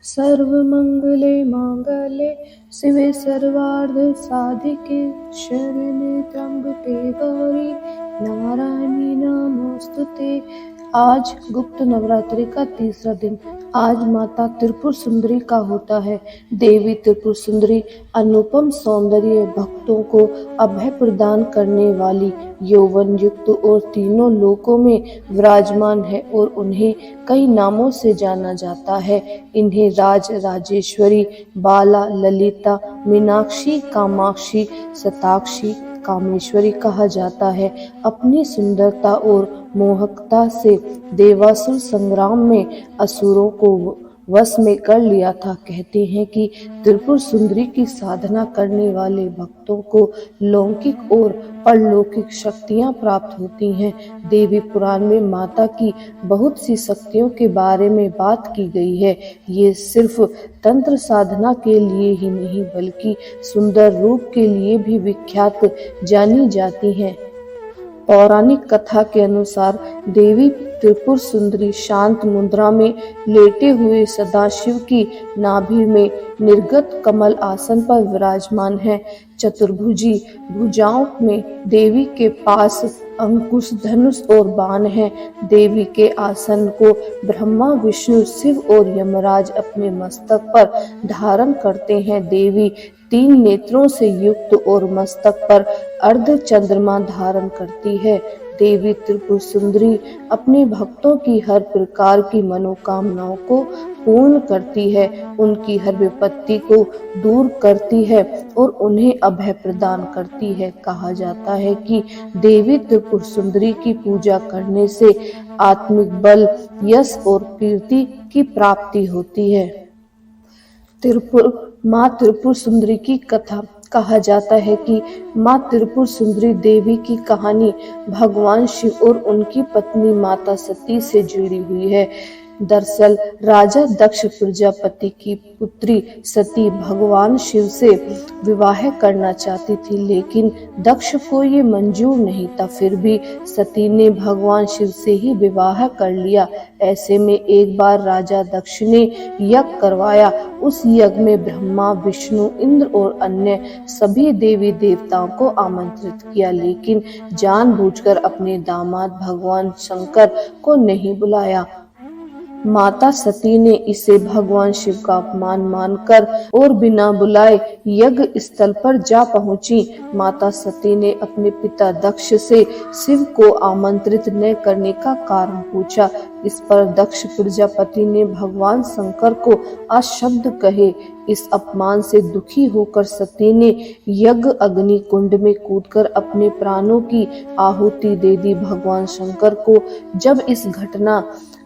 सर्वमंगले मांगल्ये शिवे सर्वार्थ साधिके शरण्ये त्र्यंबके गौरी नारायणी नमोस्तुते। आज गुप्त नवरात्रि का तीसरा दिन। आज माता त्रिपुर सुंदरी का होता है। देवी त्रिपुर सुंदरी अनुपम सौंदर्य, भक्तों को अभय प्रदान करने वाली, यौवन युक्त और तीनों लोकों में विराजमान है और उन्हें कई नामों से जाना जाता है। इन्हें राज राजेश्वरी, बाला, ललिता, मीनाक्षी, कामाक्षी, शताक्षी, कामेश्वरी कहा जाता है। अपनी सुंदरता और मोहकता से देवासुर संग्राम में असुरों को वश में कर लिया था। कहते हैं कि त्रिपुर सुंदरी की साधना करने वाले भक्तों को लौकिक और परलौकिक शक्तियां प्राप्त होती हैं। देवी पुराण में माता की बहुत सी शक्तियों के बारे में बात की गई है। ये सिर्फ तंत्र साधना के लिए ही नहीं बल्कि सुंदर रूप के लिए भी विख्यात जानी जाती हैं। पौराणिक कथा के अनुसार देवी त्रिपुर सुंदरी शांत मुद्रा में लेटे हुए सदाशिव की नाभि में निर्गत कमल आसन पर विराजमान है। चतुर्भुजी भुजाओं में देवी के पास अंकुश, धनुष और बाण है। देवी के आसन को ब्रह्मा, विष्णु, शिव और यमराज अपने मस्तक पर धारण करते हैं। देवी 3 नेत्रों से युक्त और मस्तक पर अर्ध चंद्रमा धारण करती है। देवी त्रिपुर सुंदरी अपने भक्तों की हर प्रकार की मनोकामनाओं को पूर्ण करती है, उनकी हर विपत्ति को दूर करती है और उन्हें अभय प्रदान करती है। कहा जाता है कि देवी त्रिपुर सुंदरी की पूजा करने से आत्मिक बल, यश और कीर्ति की प्राप्ति होती है। माँ त्रिपुर सुंदरी की कथा। कहा जाता है कि माँ त्रिपुर सुंदरी देवी की कहानी भगवान शिव और उनकी पत्नी माता सती से जुड़ी हुई है। दरअसल राजा दक्ष प्रजापति की पुत्री सती भगवान शिव से विवाह करना चाहती थी, लेकिन दक्ष को ये मंजूर नहीं था। फिर भी सती ने भगवान शिव से ही विवाह कर लिया। ऐसे में एक बार राजा दक्ष ने यज्ञ करवाया। उस यज्ञ में ब्रह्मा, विष्णु, इंद्र और अन्य सभी देवी देवताओं को आमंत्रित किया, लेकिन जानबूझकर अपने दामाद भगवान शंकर को नहीं बुलाया। माता सती ने इसे भगवान शिव का अपमान मानकर और बिना बुलाए यज्ञ स्थल पर जा पहुंची। माता सती ने अपने पिता दक्ष से शिव को आमंत्रित न करने का कारण पूछा। इस पर दक्ष प्रजापति ने भगवान शंकर को अशब्द कहे। इस अपमान से दुखी होकर सती ने यज्ञ अग्नि कुंड में कूदकर अपने प्राणों की आहुति दे दी। भगवान शंकर को जब इस घटना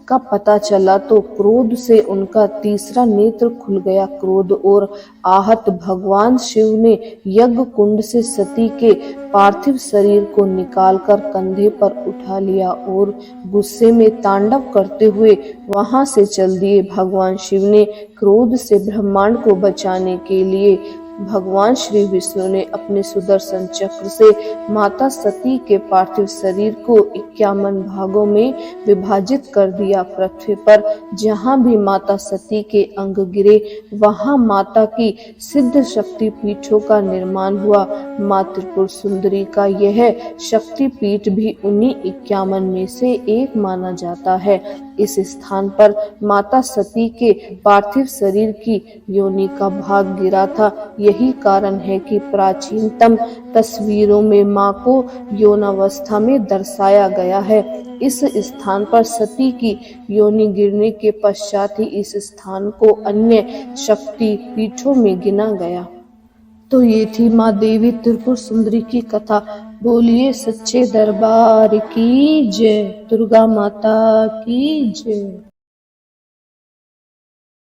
का पता चला तो क्रोध से उनका तीसरा नेत्र खुल गया। क्रोध और आहत भगवान शिव ने यज्ञ कुंड से सती के पार्थिव शरीर को निकालकर कंधे पर उठा लिया और गुस्से में तांडव करते हुए वहां से चल दिए। भगवान शिव ने क्रोध से ब्रह्मांड को बचाने के लिए भगवान श्री विष्णु ने अपने सुदर्शन चक्र से माता सती के पार्थिव शरीर को 51 भागों में विभाजित कर दिया। पृथ्वी पर जहां भी माता सती के अंग गिरे वहां माता की सिद्ध शक्ति पीठों का निर्माण हुआ। माँ त्रिपुर सुंदरी का यह शक्ति पीठ भी उन्हीं 51 में से एक माना जाता है। इस स्थान पर माता सती के पार्थिव शरीर की योनि का भाग गिरा था। यही कारण है कि प्राचीनतम तस्वीरों में मां को यौनावस्था में दर्शाया गया है। इस स्थान पर सती की योनि गिरने के पश्चात ही इस स्थान को अन्य शक्ति पीठों में गिना गया। तो ये थी माँ देवी त्रिपुर सुंदरी की कथा। बोलिए सच्चे दरबार की जय, दुर्गा माता की जय।